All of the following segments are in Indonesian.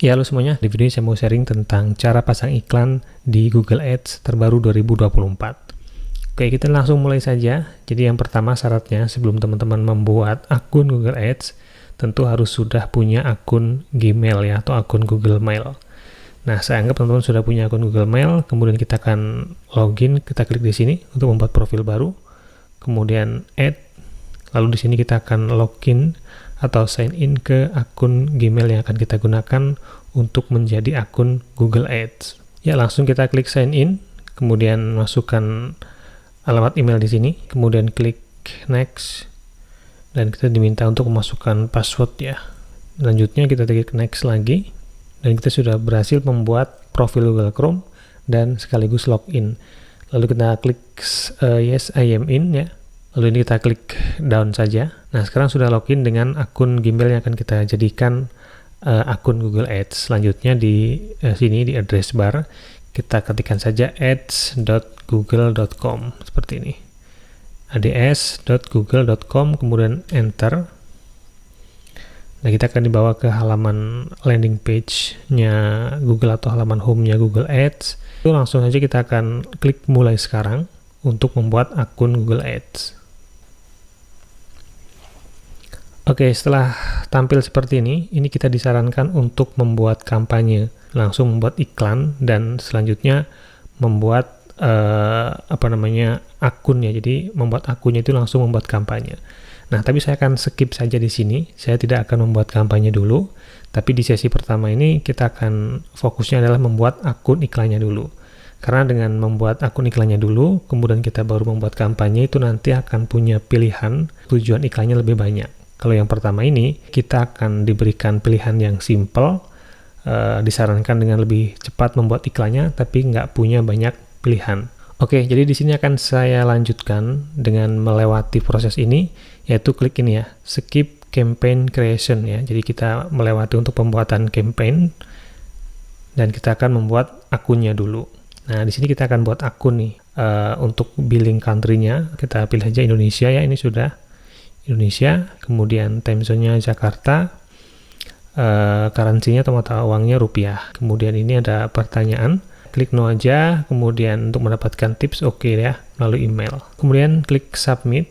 Ya, halo semuanya. Di video ini saya mau sharing tentang cara pasang iklan di Google Ads terbaru 2024. Oke, kita langsung mulai saja. Jadi yang pertama syaratnya sebelum teman-teman membuat akun Google Ads, tentu harus sudah punya akun Gmail ya, atau akun Google Mail. Nah, saya anggap teman-teman sudah punya akun Google Mail, kemudian kita akan login, kita klik di sini untuk membuat profil baru, kemudian add, lalu di sini kita akan login atau sign in ke akun Gmail yang akan kita gunakan untuk menjadi akun Google Ads. Ya, langsung kita klik sign in, kemudian masukkan alamat email di sini, kemudian klik next, dan kita diminta untuk memasukkan password ya. Selanjutnya kita klik next lagi, dan kita sudah berhasil membuat profil Google Chrome dan sekaligus login. Lalu kita klik yes I am in ya. Lalu ini kita klik down saja. Nah, sekarang sudah login dengan akun Gmail yang akan kita jadikan akun Google Ads. Selanjutnya di sini di address bar kita ketikkan saja ads.google.com seperti ini. ads.google.com, kemudian enter. Nah, kita akan dibawa ke halaman landing page-nya Google atau halaman home-nya Google Ads. Itu langsung saja kita akan klik mulai sekarang untuk membuat akun Google Ads. Oke, setelah tampil seperti ini kita disarankan untuk membuat kampanye, langsung membuat iklan, dan selanjutnya membuat akun ya. Jadi membuat akunnya itu langsung membuat kampanye. Nah, tapi saya akan skip saja di sini. Saya tidak akan membuat kampanye dulu, tapi di sesi pertama ini kita akan fokusnya adalah membuat akun iklannya dulu. Karena dengan membuat akun iklannya dulu, kemudian kita baru membuat kampanye, itu nanti akan punya pilihan tujuan iklannya lebih banyak. Kalau yang pertama ini, kita akan diberikan pilihan yang simple, disarankan dengan lebih cepat membuat iklannya, tapi nggak punya banyak pilihan. Oke, jadi di sini akan saya lanjutkan dengan melewati proses ini, yaitu klik ini ya, skip campaign creation ya. Jadi kita melewati untuk pembuatan campaign, dan kita akan membuat akunnya dulu. Nah, di sini kita akan buat akun nih. Untuk billing country-nya, kita pilih aja Indonesia ya, ini sudah Indonesia, kemudian time zone-nya Jakarta, currency-nya atau mata uangnya rupiah. Kemudian ini ada pertanyaan, klik no aja, kemudian untuk mendapatkan tips oke ya, melalui email. Kemudian klik submit.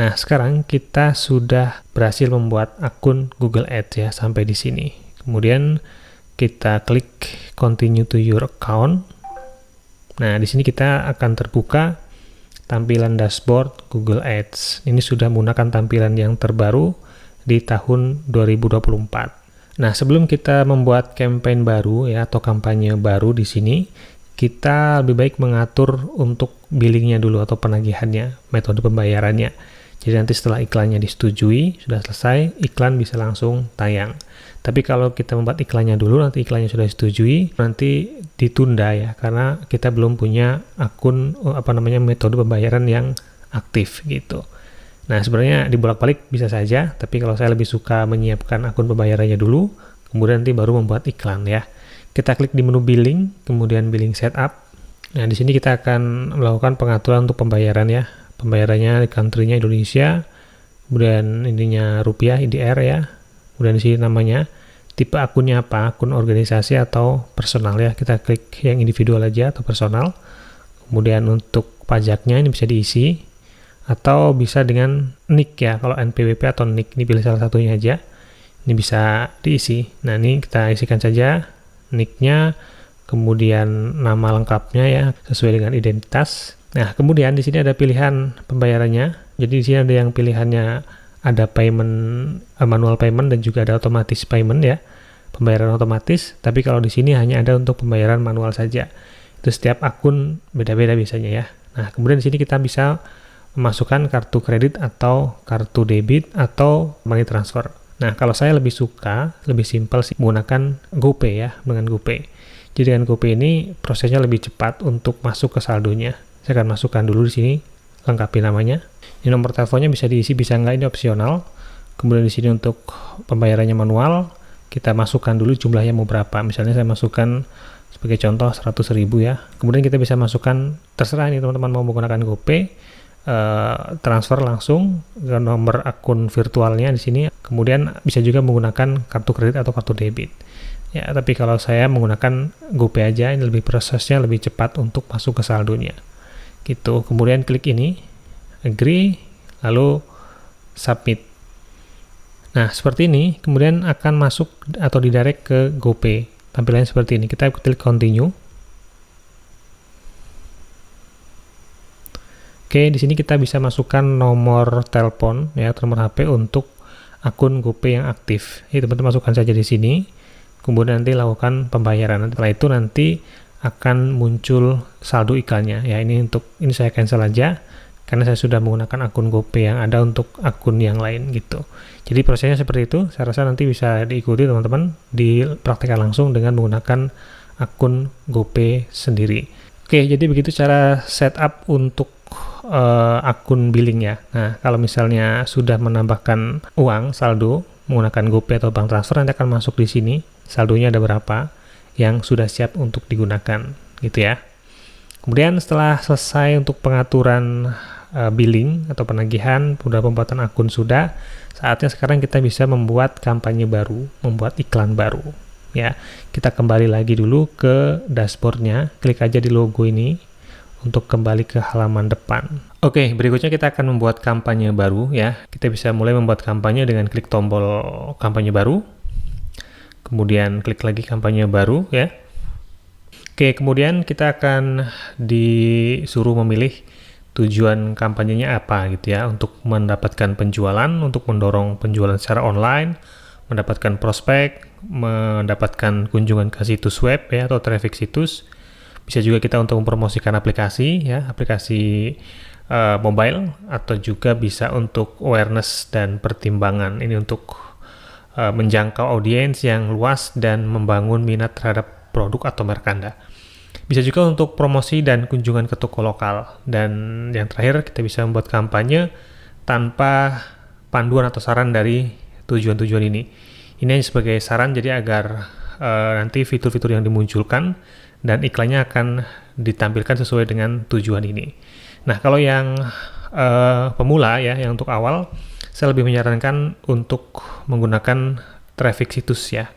Nah, sekarang kita sudah berhasil membuat akun Google Ads ya, sampai di sini. Kemudian kita klik continue to your account. Nah, di sini kita akan terbuka tampilan dashboard Google Ads. Ini sudah menggunakan tampilan yang terbaru di tahun 2024. Nah, sebelum kita membuat campaign baru ya, atau kampanye baru di sini, kita lebih baik mengatur untuk billingnya dulu atau penagihannya, metode pembayarannya. Jadi nanti setelah iklannya disetujui, sudah selesai, iklan bisa langsung tayang. Tapi kalau kita membuat iklannya dulu, nanti iklannya sudah disetujui, nanti ditunda ya, karena kita belum punya akun metode pembayaran yang aktif gitu. Nah, sebenarnya dibolak-balik bisa saja, tapi kalau saya lebih suka menyiapkan akun pembayarannya dulu, kemudian nanti baru membuat iklan ya. Kita klik di menu billing, kemudian billing setup. Nah, di sini kita akan melakukan pengaturan untuk pembayaran ya. Pembayarannya di country-nya Indonesia, kemudian ininya rupiah, IDR ya. Kemudian di sini namanya, tipe akunnya apa, akun organisasi atau personal ya. Kita klik yang individual aja atau personal. Kemudian untuk pajaknya ini bisa diisi, atau bisa dengan nick ya. Kalau NPWP atau nick, ini pilih salah satunya aja. Ini bisa diisi. Nah, ini kita isikan saja nicknya, kemudian nama lengkapnya ya, sesuai dengan identitas. Nah, kemudian di sini ada pilihan pembayarannya. Jadi di sini ada yang pilihannya ada payment, manual payment, dan juga ada otomatis payment ya, pembayaran otomatis. Tapi kalau di sini hanya ada untuk pembayaran manual saja. Itu setiap akun beda-beda biasanya ya. Nah, kemudian di sini kita bisa memasukkan kartu kredit atau kartu debit atau money transfer. Nah, kalau saya lebih suka, lebih simpel sih menggunakan GoPay ya, dengan GoPay. Jadi dengan GoPay ini prosesnya lebih cepat untuk masuk ke saldonya. Saya akan masukkan dulu di sini, lengkapi namanya. Ini nomor teleponnya bisa diisi, bisa enggak, ini opsional. Kemudian di sini untuk pembayarannya manual, kita masukkan dulu jumlahnya mau berapa. Misalnya saya masukkan sebagai contoh 100.000 ya. Kemudian kita bisa masukkan, terserah ini teman-teman mau menggunakan GoPay transfer langsung ke nomor akun virtualnya di sini. Kemudian bisa juga menggunakan kartu kredit atau kartu debit. Ya, tapi kalau saya menggunakan GoPay aja, ini lebih prosesnya lebih cepat untuk masuk ke saldonya. Gitu. Kemudian klik ini, agree, lalu submit. Nah, seperti ini, kemudian akan masuk atau didirect ke GoPay. Tampilannya seperti ini. Kita klik continue. Oke, di sini kita bisa masukkan nomor telepon ya, nomor HP untuk akun GoPay yang aktif. Jadi teman-teman masukkan saja di sini. Kemudian nanti lakukan pembayaran. Setelah itu nanti akan muncul saldo iklannya. Ya, ini saya cancel aja karena saya sudah menggunakan akun GoPay yang ada untuk akun yang lain gitu. Jadi prosesnya seperti itu. Saya rasa nanti bisa diikuti teman-teman, dipraktikkan langsung dengan menggunakan akun GoPay sendiri. Oke, jadi begitu cara setup untuk akun billing ya. Nah, kalau misalnya sudah menambahkan uang saldo menggunakan GoPay atau bank transfer, nanti akan masuk di sini saldonya ada berapa yang sudah siap untuk digunakan gitu ya. Kemudian setelah selesai untuk pengaturan billing atau penagihan, sudah pembuatan akun sudah, saatnya sekarang kita bisa membuat kampanye baru, membuat iklan baru ya. Kita kembali lagi dulu ke dashboardnya, klik aja di logo ini untuk kembali ke halaman depan. Oke, berikutnya kita akan membuat kampanye baru ya. Kita bisa mulai membuat kampanye dengan klik tombol kampanye baru. Kemudian klik lagi kampanye baru ya. Oke, kemudian kita akan disuruh memilih tujuan kampanyenya apa gitu ya. Untuk mendapatkan penjualan, untuk mendorong penjualan secara online, mendapatkan prospek, mendapatkan kunjungan ke situs web ya atau traffic situs. Bisa juga kita untuk mempromosikan aplikasi ya, aplikasi mobile, atau juga bisa untuk awareness dan pertimbangan. Ini untuk menjangkau audiens yang luas dan membangun minat terhadap produk atau merek Anda. Bisa juga untuk promosi dan kunjungan ke toko lokal. Dan yang terakhir, kita bisa membuat kampanye tanpa panduan atau saran dari tujuan-tujuan ini. Ini hanya sebagai saran, jadi agar nanti fitur-fitur yang dimunculkan dan iklannya akan ditampilkan sesuai dengan tujuan ini. Nah, kalau yang pemula ya, yang untuk awal, saya lebih menyarankan untuk menggunakan traffic situs ya.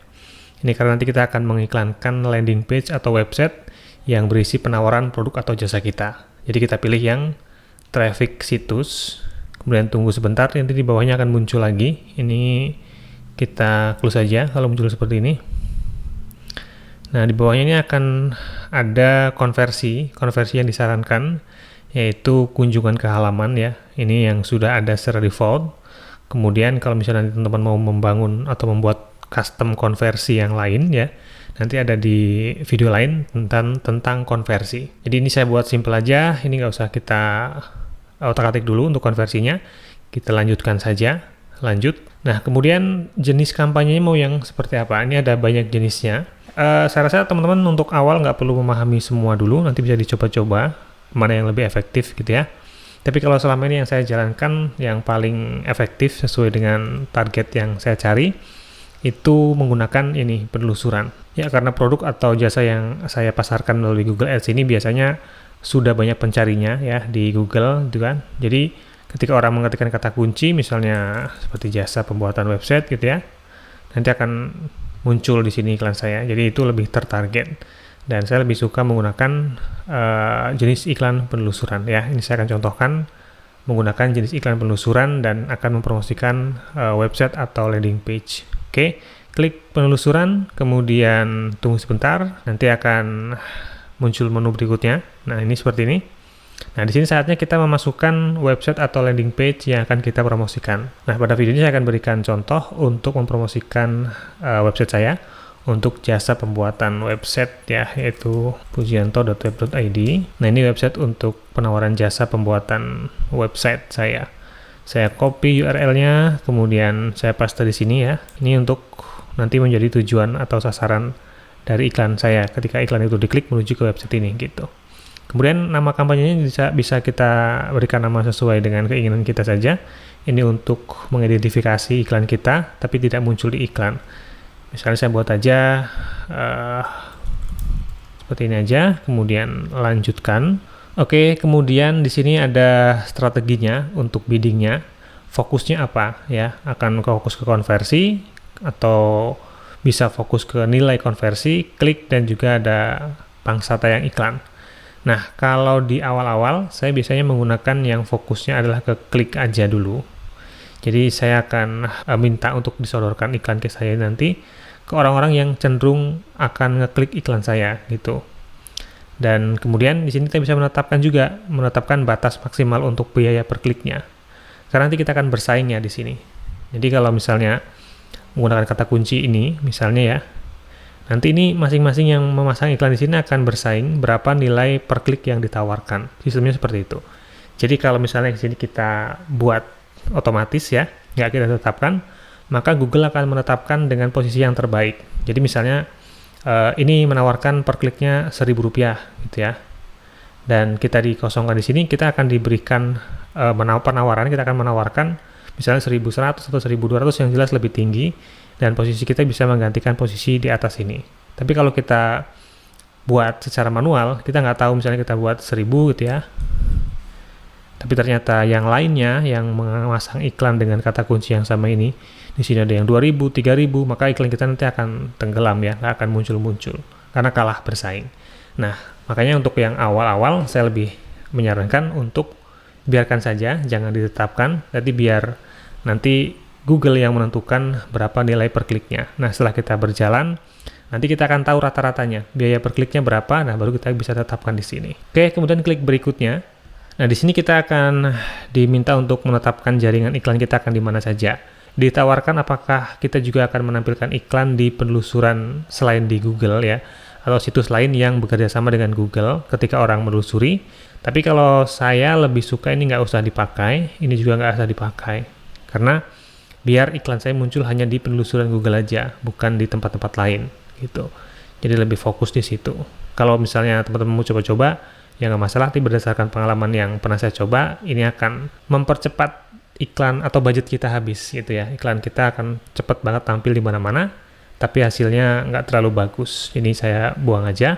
Ini karena nanti kita akan mengiklankan landing page atau website yang berisi penawaran produk atau jasa kita. Jadi kita pilih yang traffic situs, kemudian tunggu sebentar, nanti di bawahnya akan muncul lagi. Ini kita close saja kalau muncul seperti ini. Nah, di bawahnya ini akan ada konversi yang disarankan, yaitu kunjungan ke halaman ya. Ini yang sudah ada secara default. Kemudian kalau misalnya nanti teman-teman mau membangun atau membuat custom konversi yang lain ya, nanti ada di video lain tentang konversi. Jadi ini saya buat simple aja, ini nggak usah kita otak-atik dulu untuk konversinya. Kita lanjutkan saja, lanjut. Nah, kemudian jenis kampanyenya mau yang seperti apa? Ini ada banyak jenisnya. Saya rasa teman-teman untuk awal nggak perlu memahami semua dulu, nanti bisa dicoba-coba mana yang lebih efektif gitu ya. Tapi kalau selama ini yang saya jalankan, yang paling efektif sesuai dengan target yang saya cari, itu menggunakan ini, penelusuran. Ya, karena produk atau jasa yang saya pasarkan melalui Google Ads ini biasanya sudah banyak pencarinya ya di Google gitu kan. Jadi ketika orang mengetikkan kata kunci, misalnya seperti jasa pembuatan website gitu ya, nanti akan muncul di sini iklan saya. Jadi itu lebih tertarget. Dan saya lebih suka menggunakan jenis iklan penelusuran ya. Ini saya akan contohkan menggunakan jenis iklan penelusuran dan akan mempromosikan website atau landing page. Oke, klik penelusuran, kemudian tunggu sebentar, nanti akan muncul menu berikutnya. Nah, ini seperti ini. Nah, di sini saatnya kita memasukkan website atau landing page yang akan kita promosikan. Nah, pada video ini saya akan berikan contoh untuk mempromosikan website saya untuk jasa pembuatan website ya, yaitu pujianto.web.id. Nah, ini website untuk penawaran jasa pembuatan website saya. Saya copy URL-nya, kemudian saya paste di sini ya. Ini untuk nanti menjadi tujuan atau sasaran dari iklan saya ketika iklan itu diklik menuju ke website ini gitu. Kemudian nama kampanyenya bisa kita berikan nama sesuai dengan keinginan kita saja. Ini untuk mengidentifikasi iklan kita, tapi tidak muncul di iklan. Misalnya saya buat aja seperti ini aja, kemudian lanjutkan. Oke, kemudian di sini ada strateginya untuk biddingnya. Fokusnya apa ya? Akan fokus ke konversi atau bisa fokus ke nilai konversi, klik, dan juga ada pangsa tayang iklan. Nah, kalau di awal-awal saya biasanya menggunakan yang fokusnya adalah ke klik aja dulu. Jadi saya akan minta untuk disodorkan iklan ke saya nanti ke orang-orang yang cenderung akan ngeklik iklan saya gitu. Dan kemudian di sini kita bisa menetapkan batas maksimal untuk biaya per kliknya. Karena nanti kita akan bersaing ya di sini. Jadi kalau misalnya menggunakan kata kunci ini, misalnya ya, nanti ini masing-masing yang memasang iklan di sini akan bersaing berapa nilai per klik yang ditawarkan. Sistemnya seperti itu. Jadi kalau misalnya di sini kita buat otomatis ya, nggak kita tetapkan, maka Google akan menetapkan dengan posisi yang terbaik. Jadi misalnya ini menawarkan per kliknya Rp1.000 gitu ya. Dan kita dikosongkan di sini, kita akan diberikan penawaran, kita akan menawarkan misalnya 1.100 atau 1.200 yang jelas lebih tinggi, dan posisi kita bisa menggantikan posisi di atas ini. Tapi kalau kita buat secara manual, kita nggak tahu misalnya kita buat 1.000 gitu ya. Tapi ternyata yang lainnya yang memasang iklan dengan kata kunci yang sama ini, di sini ada yang 2.000, 3.000, maka iklan kita nanti akan tenggelam ya, nggak akan muncul-muncul karena kalah bersaing. Nah, makanya untuk yang awal-awal saya lebih menyarankan untuk biarkan saja, jangan ditetapkan, jadi biar nanti Google yang menentukan berapa nilai per kliknya. Nah, setelah kita berjalan, nanti kita akan tahu rata-ratanya, biaya per kliknya berapa, nah baru kita bisa tetapkan di sini. Oke, kemudian klik berikutnya. Nah, di sini kita akan diminta untuk menetapkan jaringan iklan kita akan di mana saja. Ditawarkan apakah kita juga akan menampilkan iklan di penelusuran selain di Google ya, atau situs lain yang bekerja sama dengan Google ketika orang menelusuri. Tapi kalau saya lebih suka ini nggak usah dipakai, ini juga nggak usah dipakai. Karena biar iklan saya muncul hanya di penelusuran Google aja, bukan di tempat-tempat lain gitu. Jadi lebih fokus di situ. Kalau misalnya teman-teman mau coba-coba, ya nggak masalah, tapi berdasarkan pengalaman yang pernah saya coba, ini akan mempercepat iklan atau budget kita habis gitu ya. Iklan kita akan cepat banget tampil di mana-mana, tapi hasilnya nggak terlalu bagus. Ini saya buang aja.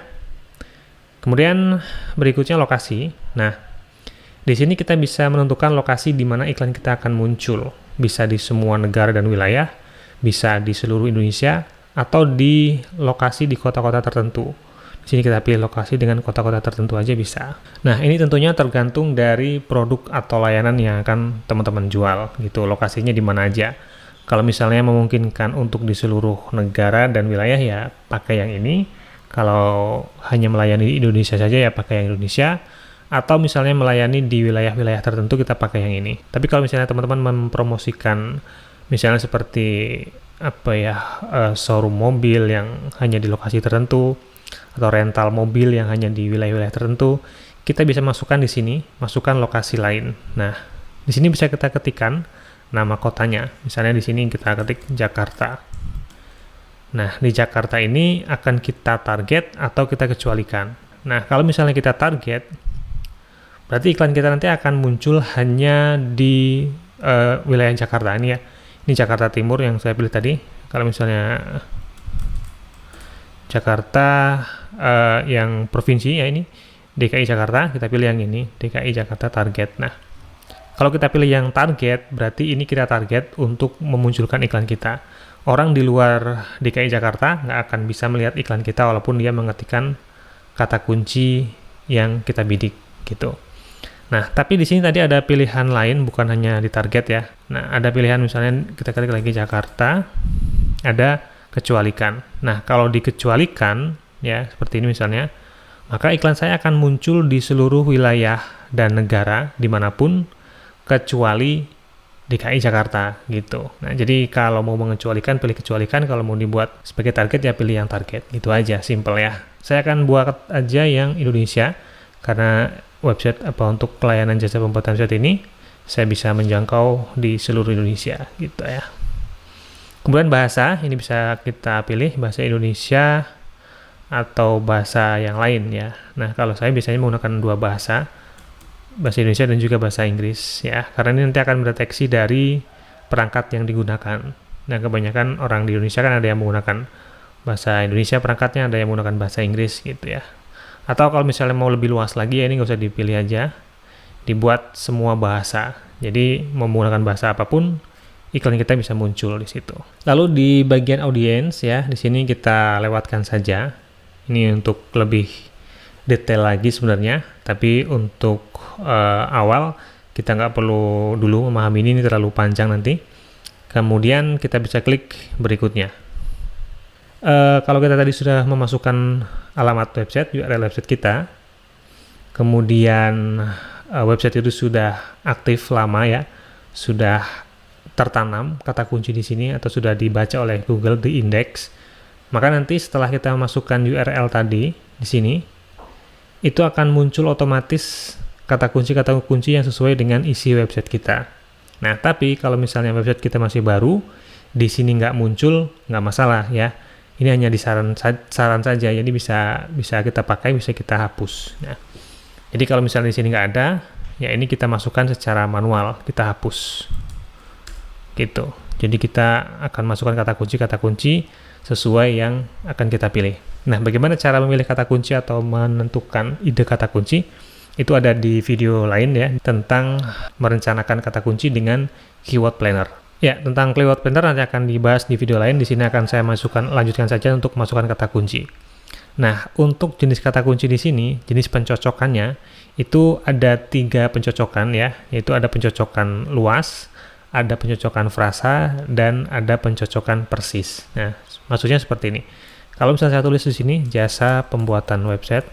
Kemudian berikutnya lokasi. Nah, di sini kita bisa menentukan lokasi di mana iklan kita akan muncul. Bisa di semua negara dan wilayah, bisa di seluruh Indonesia, atau di lokasi di kota-kota tertentu. Di sini kita pilih lokasi dengan kota-kota tertentu aja bisa. Nah, ini tentunya tergantung dari produk atau layanan yang akan teman-teman jual gitu. Lokasinya di mana aja. Kalau misalnya memungkinkan untuk di seluruh negara dan wilayah ya pakai yang ini. Kalau hanya melayani Indonesia saja ya pakai yang Indonesia. Atau misalnya melayani di wilayah-wilayah tertentu kita pakai yang ini. Tapi kalau misalnya teman-teman mempromosikan misalnya seperti showroom mobil yang hanya di lokasi tertentu, atau rental mobil yang hanya di wilayah-wilayah tertentu, kita bisa masukkan di sini, masukkan lokasi lain. Nah, di sini bisa kita ketikkan nama kotanya. Misalnya di sini kita ketik Jakarta. Nah, di Jakarta ini akan kita target atau kita kecualikan. Nah, kalau misalnya kita target, berarti iklan kita nanti akan muncul hanya di wilayah Jakarta ini ya. Ini Jakarta Timur yang saya pilih tadi. Kalau misalnya Jakarta yang provinsi ya ini DKI Jakarta, kita pilih yang ini DKI Jakarta target. Nah, kalau kita pilih yang target, berarti ini kita target untuk memunculkan iklan kita. Orang di luar DKI Jakarta nggak akan bisa melihat iklan kita walaupun dia mengetikkan kata kunci yang kita bidik gitu. Nah, tapi di sini tadi ada pilihan lain, bukan hanya di target ya. Nah, ada pilihan misalnya kita klik lagi Jakarta, ada kecualikan. Nah, kalau dikecualikan ya seperti ini misalnya, maka iklan saya akan muncul di seluruh wilayah dan negara dimanapun kecuali DKI Jakarta gitu. Nah, jadi kalau mau mengecualikan pilih kecualikan, kalau mau dibuat sebagai target ya pilih yang target. Gitu aja, simple ya. Saya akan buat aja yang Indonesia karena website untuk pelayanan jasa pembuatan website ini saya bisa menjangkau di seluruh Indonesia gitu ya. Kemudian bahasa, ini bisa kita pilih bahasa Indonesia atau bahasa yang lain ya. Nah, kalau saya biasanya menggunakan dua bahasa Indonesia dan juga bahasa Inggris ya, karena ini nanti akan mendeteksi dari perangkat yang digunakan. Nah, kebanyakan orang di Indonesia kan ada yang menggunakan bahasa Indonesia perangkatnya, ada yang menggunakan bahasa Inggris gitu ya. Atau kalau misalnya mau lebih luas lagi, ya ini nggak usah dipilih aja, dibuat semua bahasa. Jadi mau menggunakan bahasa apapun, iklan kita bisa muncul di situ. Lalu di bagian audience ya, di sini kita lewatkan saja. Ini untuk lebih detail lagi sebenarnya, tapi untuk awal kita nggak perlu dulu memahami ini terlalu panjang nanti. Kemudian kita bisa klik berikutnya. Kalau kita tadi sudah memasukkan alamat website, URL website kita, kemudian website itu sudah aktif lama ya, sudah tertanam kata kunci di sini atau sudah dibaca oleh Google di indeks, maka nanti setelah kita masukkan URL tadi di sini, itu akan muncul otomatis kata kunci yang sesuai dengan isi website kita. Nah, tapi kalau misalnya website kita masih baru, di sini nggak muncul, nggak masalah ya. Ini hanya di saran saja, jadi bisa kita pakai, bisa kita hapus. Nah, jadi kalau misalnya di sini nggak ada, ya ini kita masukkan secara manual, kita hapus. Gitu. Jadi kita akan masukkan kata kunci sesuai yang akan kita pilih. Nah, bagaimana cara memilih kata kunci atau menentukan ide kata kunci? Itu ada di video lain ya, tentang merencanakan kata kunci dengan keyword planner. Ya, tentang keyword planner nanti akan dibahas di video lain. Di sini akan saya lanjutkan saja untuk masukkan kata kunci. Nah, untuk jenis kata kunci di sini, jenis pencocokannya, itu ada 3 pencocokan ya, yaitu ada pencocokan luas, ada pencocokan frasa, dan ada pencocokan persis. Nah, maksudnya seperti ini. Kalau misalnya saya tulis di sini, jasa pembuatan website,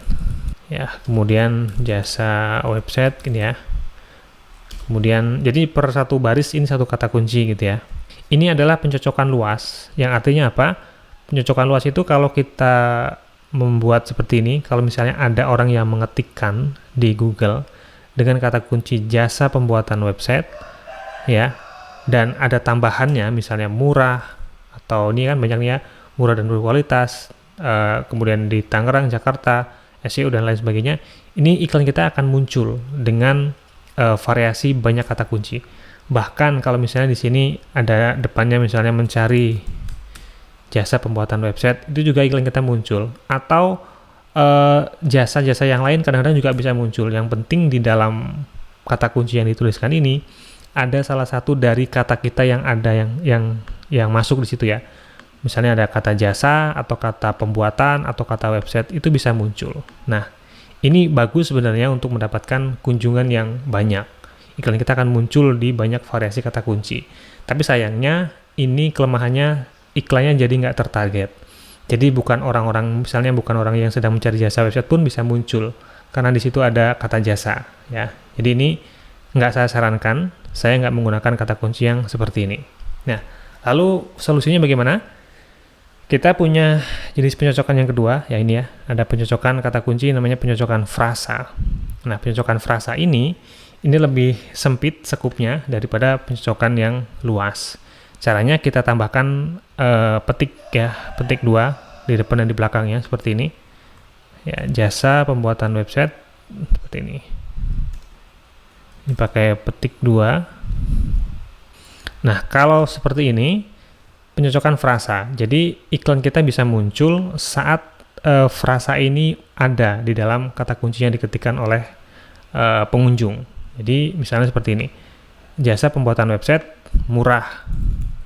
ya, kemudian jasa website, gini ya. Kemudian, jadi per satu baris ini satu kata kunci gitu ya. Ini adalah pencocokan luas, yang artinya apa? Pencocokan luas itu kalau kita membuat seperti ini, kalau misalnya ada orang yang mengetikkan di Google dengan kata kunci jasa pembuatan website, ya, dan ada tambahannya, misalnya murah, atau ini kan banyaknya murah dan berkualitas, kemudian di Tangerang, Jakarta, SEO, dan lain sebagainya, ini iklan kita akan muncul dengan variasi banyak kata kunci. Bahkan kalau misalnya di sini ada depannya misalnya mencari jasa pembuatan website, itu juga iklan kita muncul. Atau jasa-jasa yang lain kadang-kadang juga bisa muncul. Yang penting di dalam kata kunci yang dituliskan ini ada salah satu dari kata kita yang ada yang masuk di situ ya. Misalnya ada kata jasa atau kata pembuatan atau kata website, itu bisa muncul. Nah, ini bagus sebenarnya untuk mendapatkan kunjungan yang banyak. Iklan kita akan muncul di banyak variasi kata kunci. Tapi sayangnya ini kelemahannya, iklannya jadi nggak tertarget. Jadi bukan orang-orang, misalnya bukan orang yang sedang mencari jasa website pun bisa muncul, karena di situ ada kata jasa ya. Jadi ini nggak saya sarankan, saya nggak menggunakan kata kunci yang seperti ini. Nah, lalu solusinya bagaimana? Kita punya jenis pencocokan yang kedua, ya ini ya, ada pencocokan kata kunci namanya pencocokan frasa. Nah, pencocokan frasa ini lebih sempit sekupnya daripada pencocokan yang luas. Caranya kita tambahkan petik 2 di depan dan di belakangnya seperti ini. Ya, jasa pembuatan website seperti ini. Ini pakai petik 2. Nah, kalau seperti ini pencocokan frasa. Jadi iklan kita bisa muncul saat frasa ini ada di dalam kata kunci yang diketikkan oleh pengunjung. Jadi misalnya seperti ini, jasa pembuatan website murah.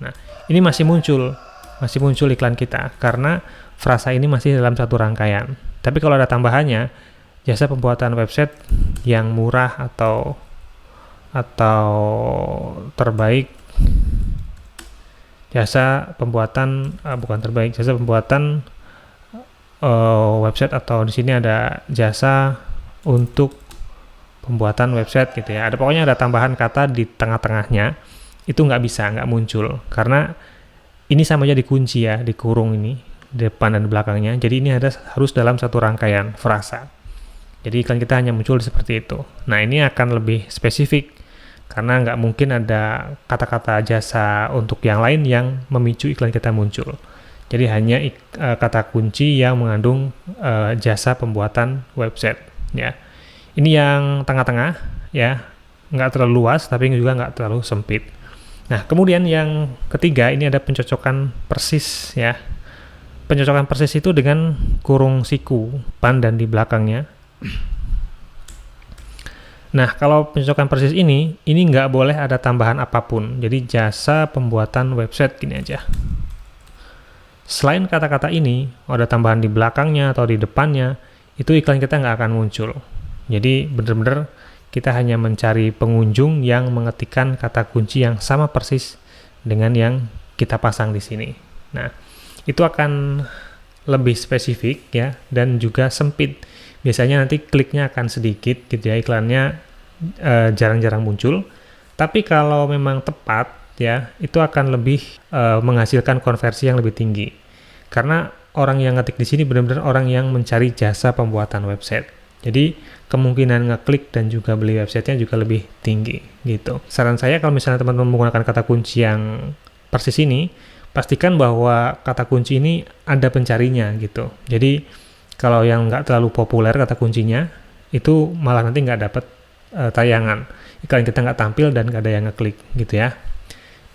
Nah, ini masih muncul iklan kita karena frasa ini masih dalam satu rangkaian. Tapi kalau ada tambahannya, jasa pembuatan website yang murah atau terbaik, jasa pembuatan website, atau di sini ada jasa untuk pembuatan website gitu ya. Pokoknya ada tambahan kata di tengah-tengahnya, itu nggak muncul karena ini sama aja dikunci ya, dikurung ini depan dan belakangnya. Jadi ini harus dalam satu rangkaian frasa. Jadi iklan kita hanya muncul seperti itu. Nah, ini akan lebih spesifik karena nggak mungkin ada kata-kata jasa untuk yang lain yang memicu iklan kita muncul. Jadi hanya kata kunci yang mengandung jasa pembuatan website ya. Ini yang tengah-tengah ya, nggak terlalu luas tapi juga nggak terlalu sempit. Nah, kemudian yang ketiga ini ada pencocokan persis ya. pencocokan persis itu dengan kurung siku depan dan di belakangnya. Nah, kalau pencocokan persis ini nggak boleh ada tambahan apapun. Jadi jasa pembuatan website gini aja. Selain kata-kata ini, ada tambahan di belakangnya atau di depannya, itu iklan kita nggak akan muncul. Jadi benar-benar kita hanya mencari pengunjung yang mengetikkan kata kunci yang sama persis dengan yang kita pasang di sini. Nah, itu akan lebih spesifik ya, dan juga sempit. Biasanya nanti kliknya akan sedikit gitu ya, iklannya jarang-jarang muncul. Tapi kalau memang tepat ya, itu akan lebih menghasilkan konversi yang lebih tinggi. Karena orang yang ngetik di sini benar-benar orang yang mencari jasa pembuatan website. Jadi kemungkinan ngeklik dan juga beli websitenya juga lebih tinggi gitu. Saran saya kalau misalnya teman-teman menggunakan kata kunci yang persis ini, pastikan bahwa kata kunci ini ada pencarinya gitu. Jadi kalau yang nggak terlalu populer kata kuncinya, itu malah nanti nggak dapat tayangan. Iklan kita nggak tampil dan nggak ada yang ngeklik gitu ya.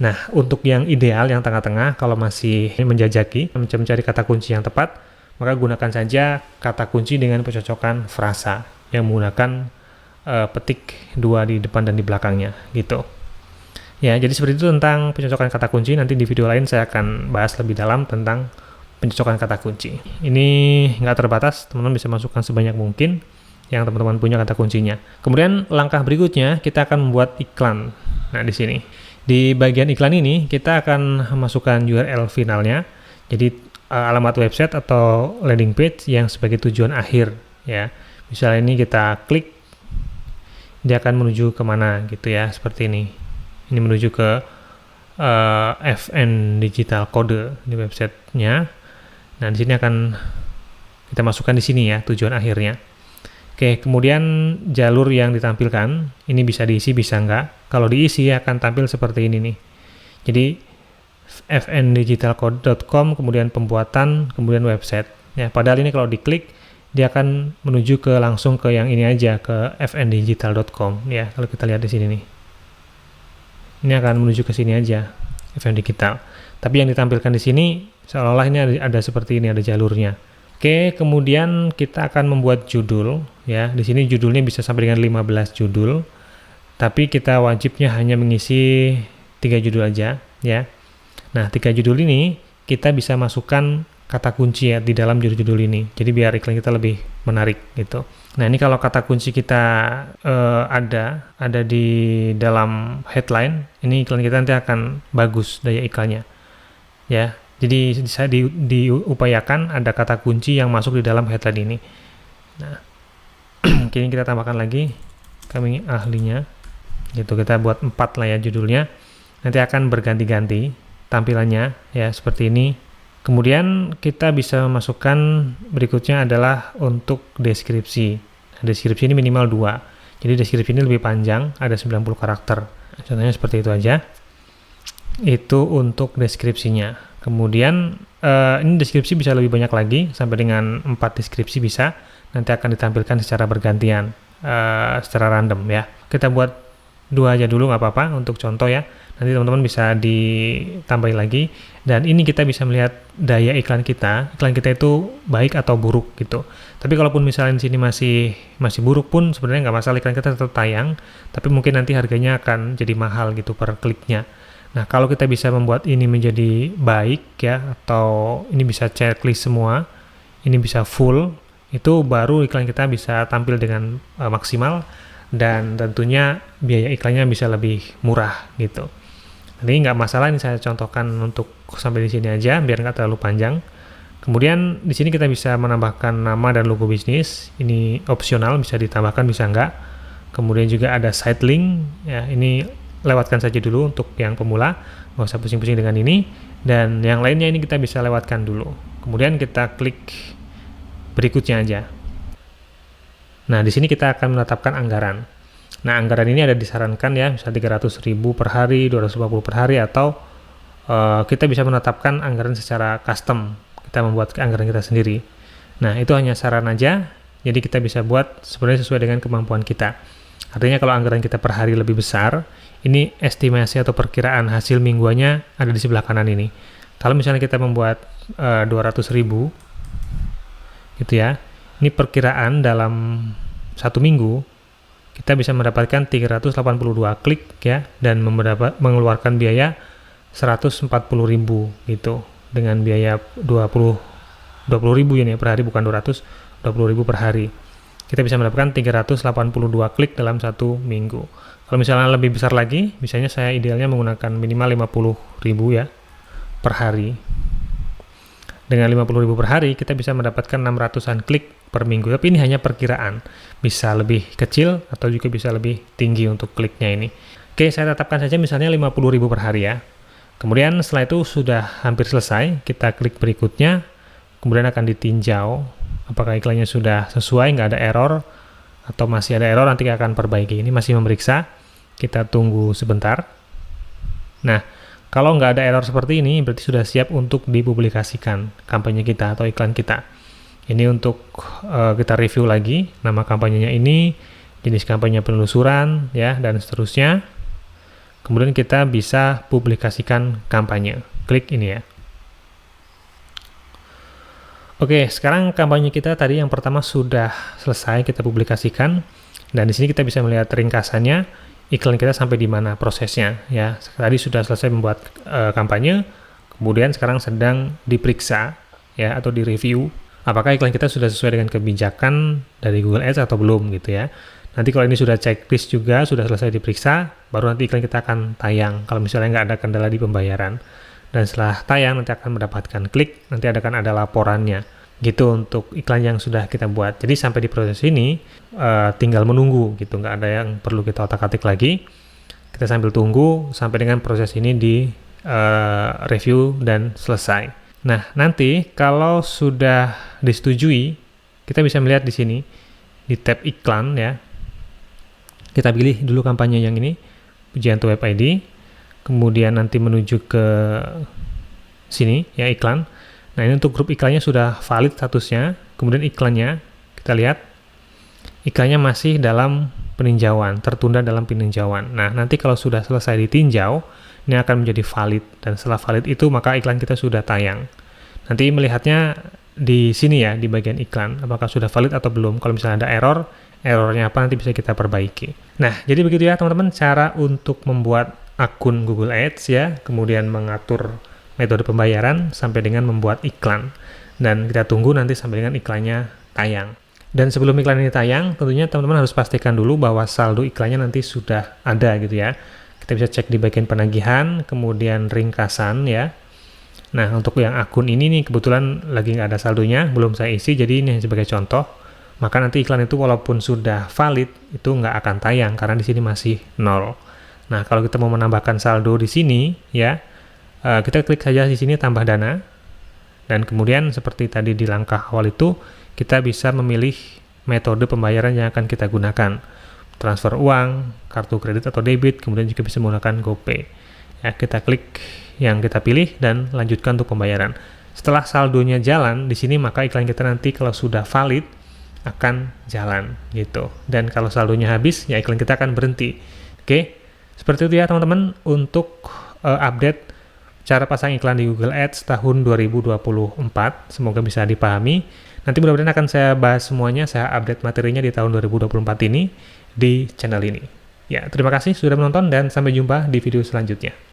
Nah, untuk yang ideal, yang tengah-tengah, kalau masih menjajaki, mencari kata kunci yang tepat, maka gunakan saja kata kunci dengan pencocokan frasa yang menggunakan petik 2 di depan dan di belakangnya gitu. Ya, jadi seperti itu tentang pencocokan kata kunci. Nanti di video lain saya akan bahas lebih dalam tentang pencocokan kata kunci. Ini nggak terbatas, teman-teman bisa masukkan sebanyak mungkin yang teman-teman punya kata kuncinya. Kemudian langkah berikutnya kita akan membuat iklan. Nah, di sini di bagian iklan ini kita akan masukkan URL finalnya. Jadi alamat website atau landing page yang sebagai tujuan akhir ya. Misalnya ini kita klik, dia akan menuju kemana gitu ya, seperti ini. Ini menuju ke FN Digital Code di websitenya. Nah, di sini akan kita masukkan di sini ya, tujuan akhirnya. Oke, kemudian jalur yang ditampilkan, ini bisa diisi, bisa enggak. Kalau diisi akan tampil seperti ini nih. Jadi fndigitalcode.com, kemudian pembuatan, kemudian website. Ya, padahal ini kalau diklik, dia akan menuju ke langsung ke yang ini aja, ke fndigital.com. Ya, kalau kita lihat di sini nih. Ini akan menuju ke sini aja, FN Digital. Tapi yang ditampilkan di sini, seolah-olah ini ada seperti ini, ada jalurnya. Oke, kemudian kita akan membuat judul. Ya, di sini judulnya bisa sampai dengan 15 judul. Tapi kita wajibnya hanya mengisi 3 judul aja, ya. Nah, 3 judul ini kita bisa masukkan kata kunci ya di dalam judul-judul ini. Jadi biar iklan kita lebih menarik gitu. Nah, ini kalau kata kunci kita ada di dalam headline, ini iklan kita nanti akan bagus daya iklannya. Ya. Jadi bisa diupayakan ada kata kunci yang masuk di dalam headline ini. Nah, kini kita tambahkan lagi kami ahlinya. Gitu, kita buat 4 lah ya judulnya. Nanti akan berganti-ganti tampilannya ya seperti ini. Kemudian kita bisa memasukkan berikutnya adalah untuk deskripsi. Nah, deskripsi ini minimal 2. Jadi deskripsi ini lebih panjang, ada 90 karakter. Contohnya seperti itu aja. Itu untuk deskripsinya. Kemudian ini deskripsi bisa lebih banyak lagi, sampai dengan 4 deskripsi bisa. Nanti akan ditampilkan secara bergantian, secara random ya. Kita buat 2 aja dulu nggak apa-apa untuk contoh ya. Nanti teman-teman bisa ditambahin lagi, dan ini kita bisa melihat daya iklan kita itu baik atau buruk gitu. Tapi kalaupun misalnya di sini masih buruk pun sebenarnya nggak masalah, iklan kita tetap tayang, tapi mungkin nanti harganya akan jadi mahal gitu per kliknya. Nah, kalau kita bisa membuat ini menjadi baik ya, atau ini bisa checklist semua, ini bisa full, itu baru iklan kita bisa tampil dengan maksimal, dan tentunya biaya iklannya bisa lebih murah gitu. Ini nggak masalah, ini saya contohkan untuk sampai di sini aja biar nggak terlalu panjang. Kemudian di sini kita bisa menambahkan nama dan logo bisnis. Ini opsional, bisa ditambahkan bisa nggak. Kemudian juga ada site link ya, ini lewatkan saja dulu untuk yang pemula, nggak usah pusing-pusing dengan ini. Dan yang lainnya ini kita bisa lewatkan dulu. Kemudian kita klik berikutnya aja. Nah, di sini kita akan menetapkan anggaran. Nah, anggaran ini ada disarankan ya, misalnya 300.000 per hari, 250 per hari, atau kita bisa menetapkan anggaran secara custom. Kita membuat anggaran kita sendiri. Nah, itu hanya saran aja, jadi kita bisa buat sebenarnya sesuai dengan kemampuan kita. Artinya kalau anggaran kita per hari lebih besar, ini estimasi atau perkiraan hasil mingguannya ada di sebelah kanan ini. Kalau misalnya kita membuat 200.000 gitu ya, ini perkiraan dalam 1 minggu kita bisa mendapatkan 382 klik ya, dan mengeluarkan biaya 140.000 gitu, dengan biaya 20.000 ya per hari, bukan 220.000 per hari. Kita bisa mendapatkan 382 klik dalam 1 minggu. Kalau misalnya lebih besar lagi, misalnya saya idealnya menggunakan minimal 50.000 ya per hari. Dengan 50.000 per hari, kita bisa mendapatkan 600-an klik per minggu. Tapi ini hanya perkiraan. Bisa lebih kecil atau juga bisa lebih tinggi untuk kliknya ini. Oke, saya tetapkan saja misalnya 50.000 per hari ya. Kemudian setelah itu sudah hampir selesai, kita klik berikutnya. Kemudian akan ditinjau apakah iklannya sudah sesuai, nggak ada error, atau masih ada error, nanti akan perbaiki. Ini masih memeriksa. Kita tunggu sebentar. Nah, kalau nggak ada error seperti ini, berarti sudah siap untuk dipublikasikan kampanye kita atau iklan kita. Ini untuk kita review lagi, nama kampanyenya ini, jenis kampanye penelusuran, ya, dan seterusnya. Kemudian kita bisa publikasikan kampanye. Klik ini ya. Oke, sekarang kampanye kita tadi yang pertama sudah selesai kita publikasikan. Dan di sini kita bisa melihat ringkasannya, iklan kita sampai di mana prosesnya ya. Tadi sudah selesai membuat kampanye, kemudian sekarang sedang diperiksa ya, atau direview apakah iklan kita sudah sesuai dengan kebijakan dari Google Ads atau belum gitu ya. Nanti kalau ini sudah checklist juga, sudah selesai diperiksa, baru nanti iklan kita akan tayang kalau misalnya nggak ada kendala di pembayaran. Dan setelah tayang nanti akan mendapatkan klik, nanti akan ada laporannya gitu untuk iklan yang sudah kita buat. Jadi sampai di proses ini tinggal menunggu gitu, nggak ada yang perlu kita otak-atik lagi. Kita sambil tunggu sampai dengan proses ini di review dan selesai. Nah, nanti kalau sudah disetujui, kita bisa melihat di sini di tab iklan ya. Kita pilih dulu kampanye yang ini, Pujianto Web ID. Kemudian nanti menuju ke sini ya, iklan. Nah, ini untuk grup iklannya sudah valid statusnya. Kemudian iklannya, kita lihat iklannya masih dalam peninjauan, tertunda dalam peninjauan. Nah, nanti kalau sudah selesai ditinjau, ini akan menjadi valid. Dan setelah valid itu, maka iklan kita sudah tayang. Nanti melihatnya di sini ya, di bagian iklan, apakah sudah valid atau belum. Kalau misalnya ada error, errornya apa nanti bisa kita perbaiki. Nah, jadi begitu ya teman-teman, cara untuk membuat akun Google Ads ya, kemudian mengatur metode pembayaran sampai dengan membuat iklan. Dan kita tunggu nanti sampai dengan iklannya tayang. Dan sebelum iklan ini tayang, tentunya teman-teman harus pastikan dulu bahwa saldo iklannya nanti sudah ada gitu ya. Kita bisa cek di bagian penagihan, kemudian ringkasan ya. Nah, untuk yang akun ini nih kebetulan lagi nggak ada saldonya, belum saya isi, jadi ini sebagai contoh. Maka nanti iklan itu walaupun sudah valid, itu nggak akan tayang karena di sini masih 0. Nah, kalau kita mau menambahkan saldo di sini ya, kita klik saja di sini tambah dana. Dan kemudian seperti tadi di langkah awal itu, kita bisa memilih metode pembayaran yang akan kita gunakan. Transfer uang, kartu kredit atau debit, kemudian juga bisa menggunakan GoPay. Ya, kita klik yang kita pilih dan lanjutkan untuk pembayaran. Setelah saldonya jalan di sini, maka iklan kita nanti kalau sudah valid akan jalan gitu. Dan kalau saldonya habis, ya iklan kita akan berhenti. Oke, seperti itu ya teman-teman untuk update cara pasang iklan di Google Ads tahun 2024. Semoga bisa dipahami. Nanti mudah-mudahan akan saya bahas semuanya, saya update materinya di tahun 2024 ini di channel ini. Ya, terima kasih sudah menonton dan sampai jumpa di video selanjutnya.